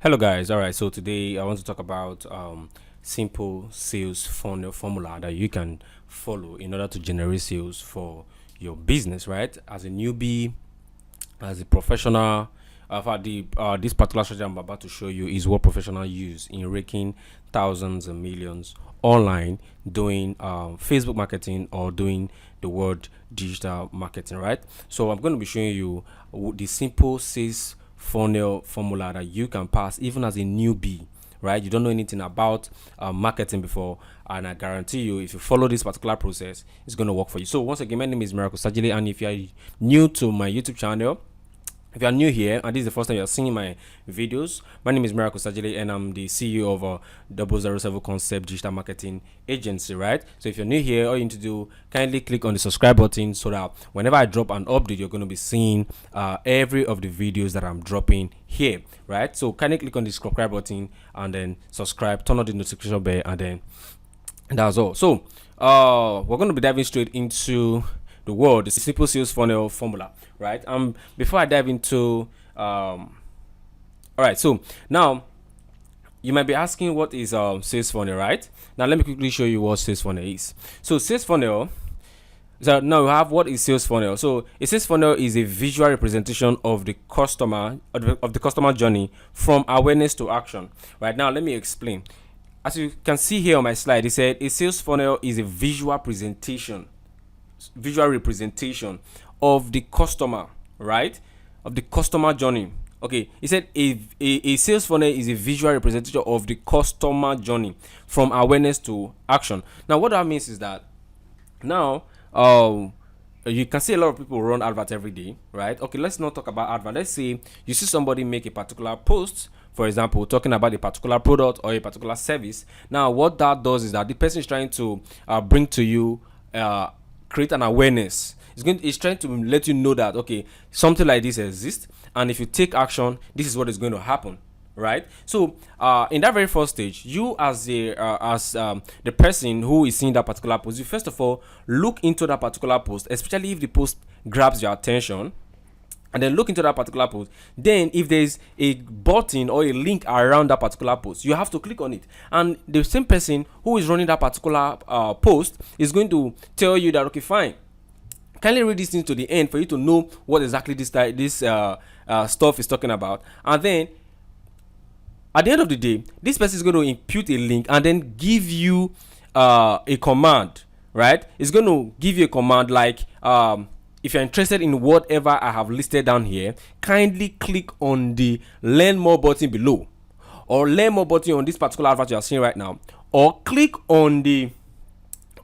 Hello guys. All right, so today I want to talk about simple sales funnel formula that you can follow in order to generate sales for your business, right? As a newbie, as a professional. For this particular strategy I'm about to show you is what professionals use in raking thousands and millions online doing Facebook marketing or doing the word digital marketing, right? So I'm going to be showing you the simple sales funnel formula that you can pass even as a newbie, right? You don't know anything about marketing before, and I guarantee you, if you follow this particular process, it's going to work for you. So once again, my name is Miracle Sajili, and if you are new to my YouTube channel, if you are new here and this is the first time you're seeing my videos, my name is Miracle Sajili and I'm the CEO of a 007 Concept Digital Marketing Agency, right? So if you're new here, all you need to do, kindly click on the subscribe button so that whenever I drop an update, you're going to be seeing every of the videos that I'm dropping here, right? So kindly click on the subscribe button and then subscribe, turn on the notification bell, and then that's all. So we're going to be diving straight into the simple sales funnel formula, right? Before I dive into all right, so now you might be asking, what is sales funnel, right? Now let me quickly show you what sales funnel is. So sales funnel, so now we have what is sales funnel. So a sales funnel is a visual representation of the customer journey from awareness to action. Right now, let me explain. As you can see here on my slide, it said a sales funnel is a visual representation of the customer, right? Of the customer journey. Okay, he said a sales funnel is a visual representation of the customer journey from awareness to action. Now, what that means is that now you can see a lot of people run advert every day, right? Okay, let's not talk about advert. Let's say you see somebody make a particular post, for example, talking about a particular product or a particular service. Now, what that does is that the person is trying to bring to you create an awareness. It's trying to let you know that, okay, something like this exists, and if you take action, this is what is going to happen, right? So in that very first stage, you as the person who is seeing that particular post, you first of all look into that particular post, especially if the post grabs your attention, and then look into that particular post. Then if there's a button or a link around that particular post, you have to click on it, and the same person who is running that particular post is going to tell you that, okay, fine, kindly read this thing to the end for you to know what exactly this stuff is talking about. And then at the end of the day, this person is going to impute a link and then give you a command, right? It's going to give you a command like, if you're interested in whatever I have listed down here, kindly click on the learn more button below, or learn more button on this particular advert you are seeing right now, or click on the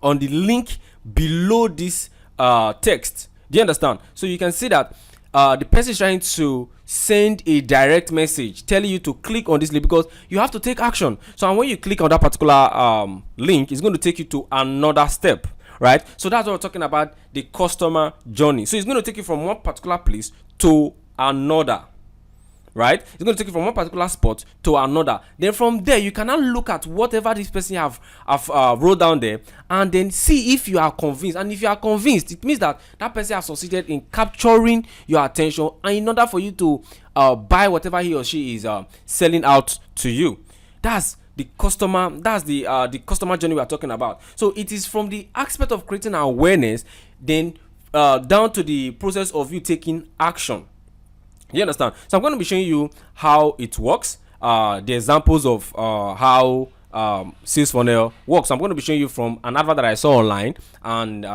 link below this text. Do you understand? So you can see that the person is trying to send a direct message telling you to click on this link because you have to take action. So when you click on that particular link, it's going to take you to another step, right? So that's what we're talking about, the customer journey. So it's going to take you from one particular place to another, right? It's going to take you from one particular spot to another. Then from there, you can now look at whatever this person have wrote down there, and then see if you are convinced. And if you are convinced, it means that that person has succeeded in capturing your attention, and in order for you to buy whatever he or she is selling out to you. That's the customer journey we are talking about. So it is from the aspect of creating awareness, then down to the process of you taking action. You understand? So I'm going to be showing you how it works, the examples of how sales funnel works. I'm going to be showing you from an advert that I saw online, and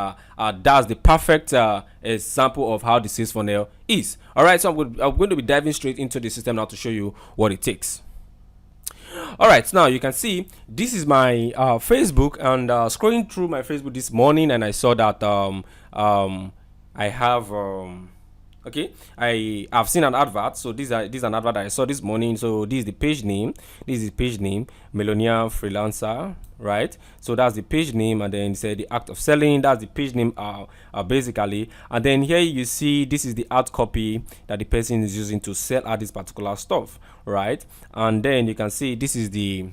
that's the perfect example of how the sales funnel is. All right, so I'm going to be diving straight into the system now to show you what it takes. All right, now you can see this is my Facebook, and scrolling through my Facebook this morning, and I saw that I have okay, I've seen an advert. So this is an advert that I saw this morning. So this is the page name. Millionaire Freelancer, right? So that's the page name, and then say the act of selling. That's the page name basically. And then here you see this is the ad copy that the person is using to sell out this particular stuff, right? And then you can see this is the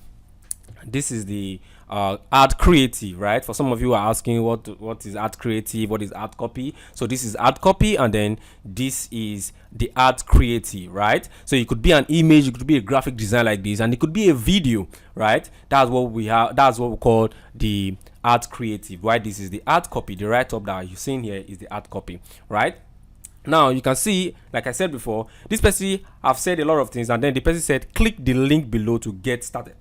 ad creative, right? For some of you are asking what is ad creative, what is ad copy. So this is ad copy, and then this is the ad creative, right? So it could be an image, it could be a graphic design like this, and it could be a video, right? That's what we have. That's what we call the ad creative. Why this is the ad copy. The write up that you're seeing here is the ad copy, right? Now you can see, like I said before, this person have said a lot of things, and then the person said click the link below to get started.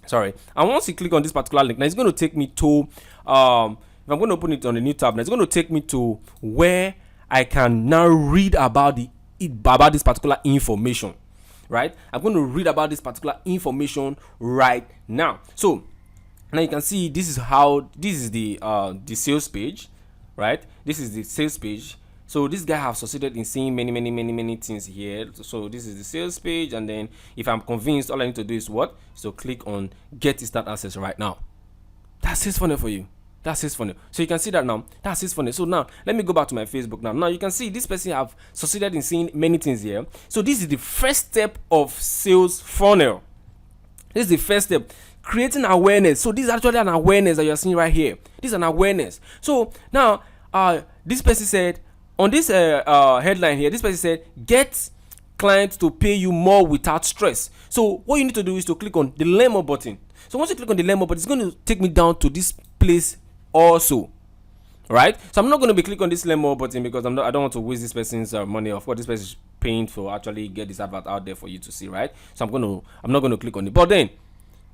Sorry, and once you click on this particular link, now it's going to take me to if I'm going to open it on a new tab, now it's going to take me to where I can now read about this particular information, right? I'm going to read about this particular information right now. So now you can see this is the sales page, right? This is the sales page. So this guy have succeeded in seeing many things here. So this is the sales page, and then if I'm convinced, all I need to do is what? So click on get start access right now. That's his funnel for you. That's his funnel. So you can see that now. That's his funnel. So now let me go back to my Facebook now. Now you can see this person have succeeded in seeing many things here. So this is the first step of sales funnel. This is the first step. Creating awareness. So this is actually an awareness that you're seeing right here. This is an awareness. So now this person said on this headline here, this person said get clients to pay you more without stress. So what you need to do is to click on the learn more button. So once you click on the learn more button, it's going to take me down to this place also, right? So I'm not going to be clicking on this learn more button because I don't want to waste this person's money. Of course, this person is paying to actually get this advert out there for you to see, right? So I'm not going to click on it. But then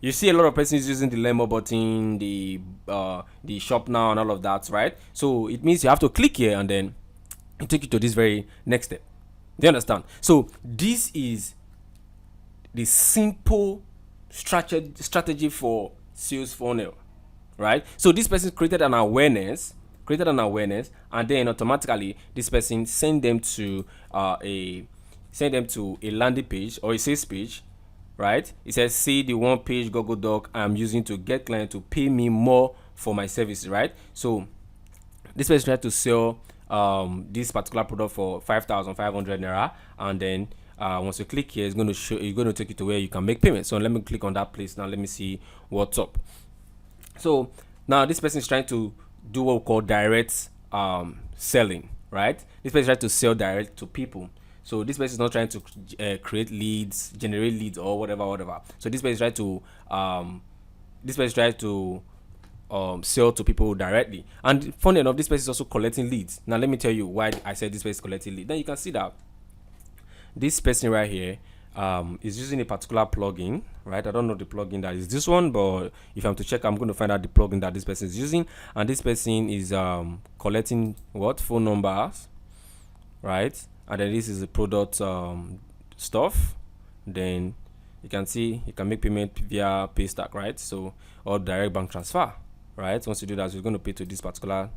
you see a lot of persons using the learn more button, the shop now, and all of that, right? So it means you have to click here, and then it take you to this very next step. Do you understand? So this is the simple strategy for sales funnel, right? So this person created an awareness, and then automatically this person send them to a landing page or a sales page, right? It says see the one page Google Doc I'm using to get clients to pay me more for my services, right? So this person tried to sell this particular product for 5,500 naira, and then once you click here, it's going to take you to where you can make payments. So let me click on that place now. Let me see what's up. So now this person is trying to do what we call direct selling, right? This person is trying to sell direct to people. So this person is not trying to create leads, generate leads, or whatever. So this person is trying to sell to people directly. And funny enough, this person is also collecting leads. Now let me tell you why I said this person is collecting leads. Then you can see that this person right here is using a particular plugin, right? I don't know the plugin that is this one, but if I'm to check, I'm going to find out the plugin that this person is using. And this person is collecting phone numbers, right? And then this is the product stuff. Then you can see you can make payment via Paystack, right? So or direct bank transfer, right? Once you do that, you're going to pay to this particular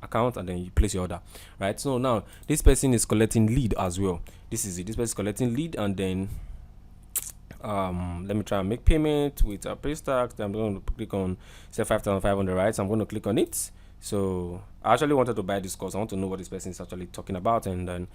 account, and then you place your order, right? So now this person is collecting lead as well. This is it. This person is collecting lead, and then let me try and make payment with a Paystack. I'm going to click on say 5,500, right? So I'm going to click on it. So I actually wanted to buy this course. I want to know what this person is actually talking about, and then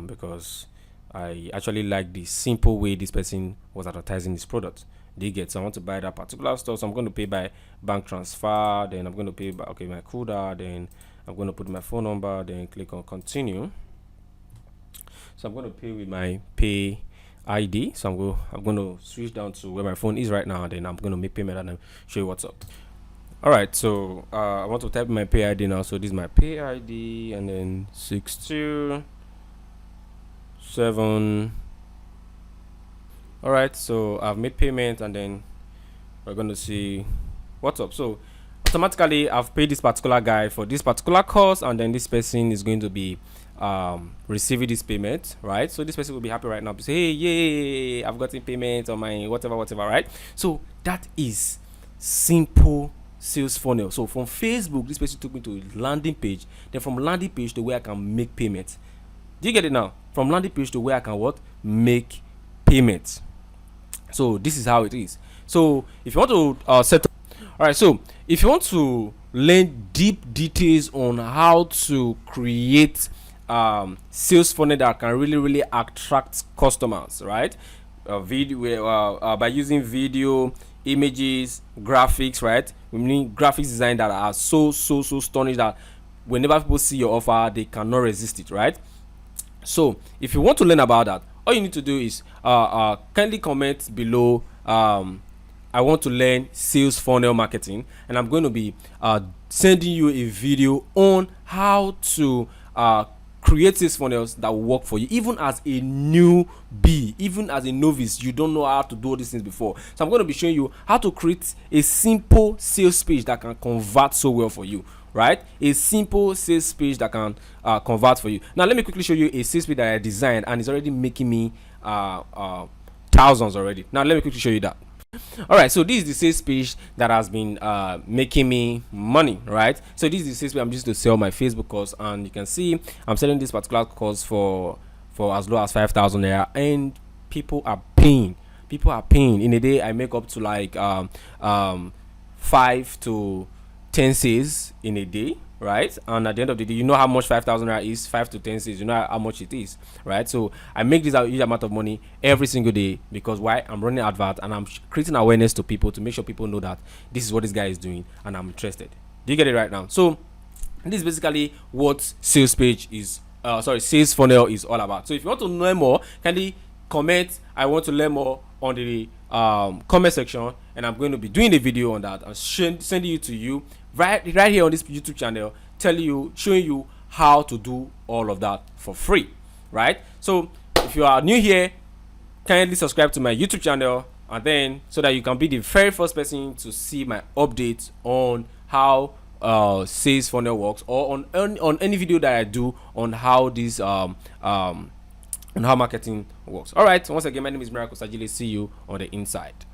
because I actually like the simple way this person was advertising this product. Do you get? So I want to buy that particular store, so I'm going to pay by bank transfer. Then I'm going to pay by my CUDA. Then I'm going to put my phone number. Then click on continue. So I'm going to pay with my pay ID. So I'm going to switch down to where my phone is right now. Then I'm going to make payment and then show you what's up. All right, so I want to type my pay ID now. So this is my pay ID, and then 627. All right, so I've made payment, and then we're going to see what's up. So automatically I've paid this particular guy for this particular course, and then this person is going to be receiving this payment, right? So this person will be happy right now to say, hey, yay, I've gotten payment on my whatever, right? So that is simple sales funnel. So from Facebook, this person took me to a landing page. Then from landing page to where I can make payments. Do you get it now? From landing page to where I can make payments. So this is how it is. So if you want to set up, all right. So if you want to learn deep details on how to create sales funnel that can really attract customers, right? Video by using video, images, graphics, right? We need graphics design that are so stunning that whenever people see your offer, they cannot resist it, right? So if you want to learn about that, all you need to do is kindly comment below. I want to learn sales funnel marketing, and I'm going to be sending you a video on how to create sales funnels that will work for you, even as a newbie, even as a novice. You don't know how to do all these things before, so I'm going to be showing you how to create a simple sales page that can convert so well for you, right? A simple sales page that can convert for you. Now let me quickly show you a sales page that I designed, and it's already making me thousands already. Now let me quickly show you that. All right, so this is the sales page that has been making me money, right? So this is the sales page I'm used to sell my Facebook course, and you can see I'm selling this particular course for as low as 5,000 naira, and people are paying. People are paying. In a day, I make up to like 5 to 10 sales in a day, right? And at the end of the day, you know how much 5,000 naira is. 5 to 10 sales, you know how much it is, right? So I make this huge amount of money every single day, because why? I'm running advert and I'm creating awareness to people to make sure people know that this is what this guy is doing and I'm interested. Do you get it right now? So this is basically what sales page is sales funnel is all about. So if you want to learn more, kindly comment I want to learn more on the comment section, and I'm going to be doing a video on that and sending it to you right here on this YouTube channel, showing you how to do all of that for free, right? So if you are new here, kindly subscribe to my YouTube channel, and then so that you can be the very first person to see my updates on how sales funnel works, or on any video that I do on how this on how marketing works. All right, once again, my name is Miracle Sajile. See you on the inside.